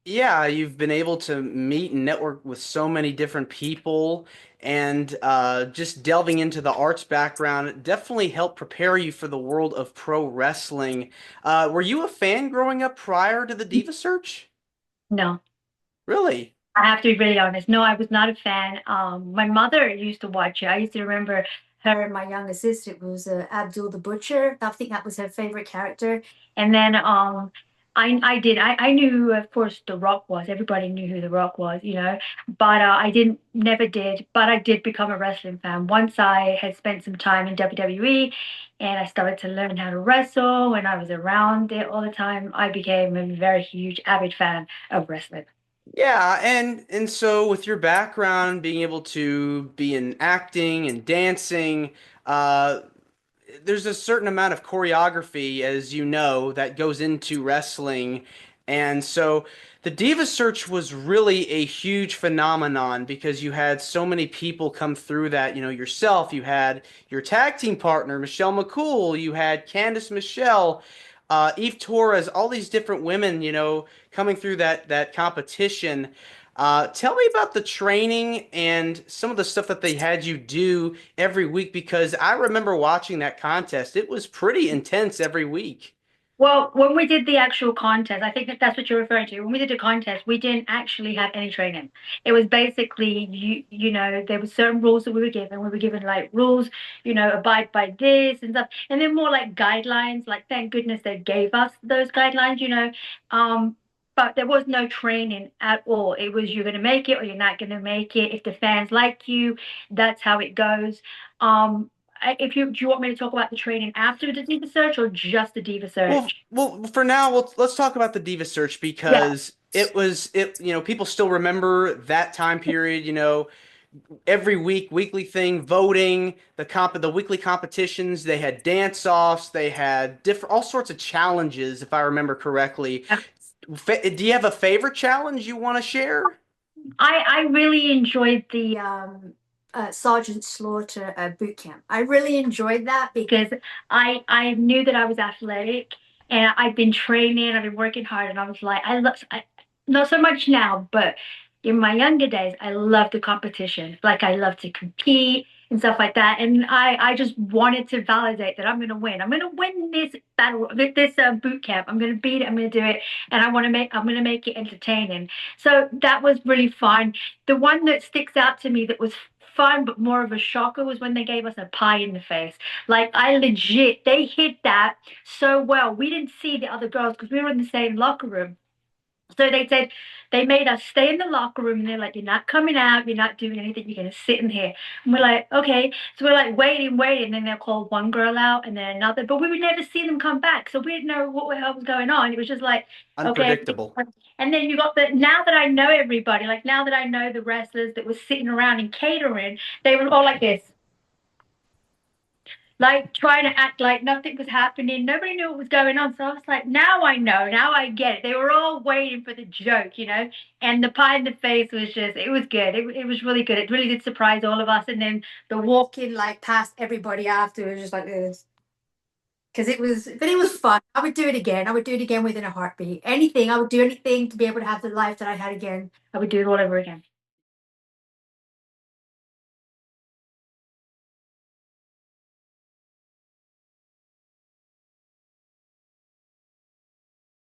Yeah, you've been able to meet and network with so many different people, and just delving into the arts background definitely helped prepare you for the world of pro wrestling. Were you a fan growing up prior to the Diva Search? No, Really? I have to be really honest. No, I was not a fan. My mother used to watch it. I used to remember her and my younger sister was Abdul the Butcher. I think that was her favorite character. And then I knew who, of course, The Rock was. Everybody knew who The Rock was, but I didn't, never did. But I did become a wrestling fan once I had spent some time in WWE and I started to learn how to wrestle. When I was around it all the time, I became a very huge, avid fan of wrestling. Yeah, and so with your background, being able to be in acting and dancing, uh, there's a certain amount of choreography, as you know, that goes into wrestling. And so the Diva Search was really a huge phenomenon because you had so many people come through that, yourself, you had your tag team partner, Michelle McCool, you had Candice Michelle, Eve Torres, all these different women, coming through that competition. Tell me about the training and some of the stuff that they had you do every week because I remember watching that contest. It was pretty intense every week. Well, when we did the actual contest, I think that that's what you're referring to. When we did the contest, we didn't actually have any training. It was basically there were certain rules that we were given. We were given like rules, abide by this and stuff, and then more like guidelines. Like thank goodness they gave us those guidelines. Um, but there was no training at all. It was you're gonna make it or you're not gonna make it. If the fans like you, that's how it goes. If you do you want me to talk about the training after the Diva Search or just the Diva Well, Search? well, for now, let's talk about the Diva Search Yeah. because people still remember that time period, every week, weekly thing, voting, the weekly competitions, they had dance-offs, they had different all sorts of challenges, if I remember correctly. Do you have a favorite challenge you want to share? I really enjoyed the Sergeant Slaughter boot camp. I really enjoyed that because I knew that I was athletic and I've been training, I've been working hard, and I was like, not so much now, but in my younger days, I loved the competition. Like I love to compete and stuff like that. And I just wanted to validate that I'm going to win. I'm going to win this battle, this boot camp. I'm going to beat it. I'm going to do it, and I'm going to make it entertaining. So that was really fun. The one that sticks out to me that was fun but more of a shocker was when they gave us a pie in the face. Like I legit, they hit that so well. We didn't see the other girls because we were in the same locker room. So they said they made us stay in the locker room and they're like, you're not coming out, you're not doing anything, you're gonna sit in here. And we're like, okay. So we're like waiting, and then they'll call one girl out and then another, but we would never see them come back. So we didn't know what the hell was going on. It was just like, okay. Unpredictable. And then you got the now that I know everybody, like now that I know the wrestlers that were sitting around and catering, they were all like this like trying to act like nothing was happening. Nobody knew what was going on. So I was like, now I know, now I get it. They were all waiting for the joke. And the pie in the face was just, it was good. It was really good. It really did surprise all of us. And then the walk-in like past everybody after was just like this. Because but it was fun. I would do it again. I would do it again within a heartbeat. Anything, I would do anything to be able to have the life that I had again. I would do it all over again.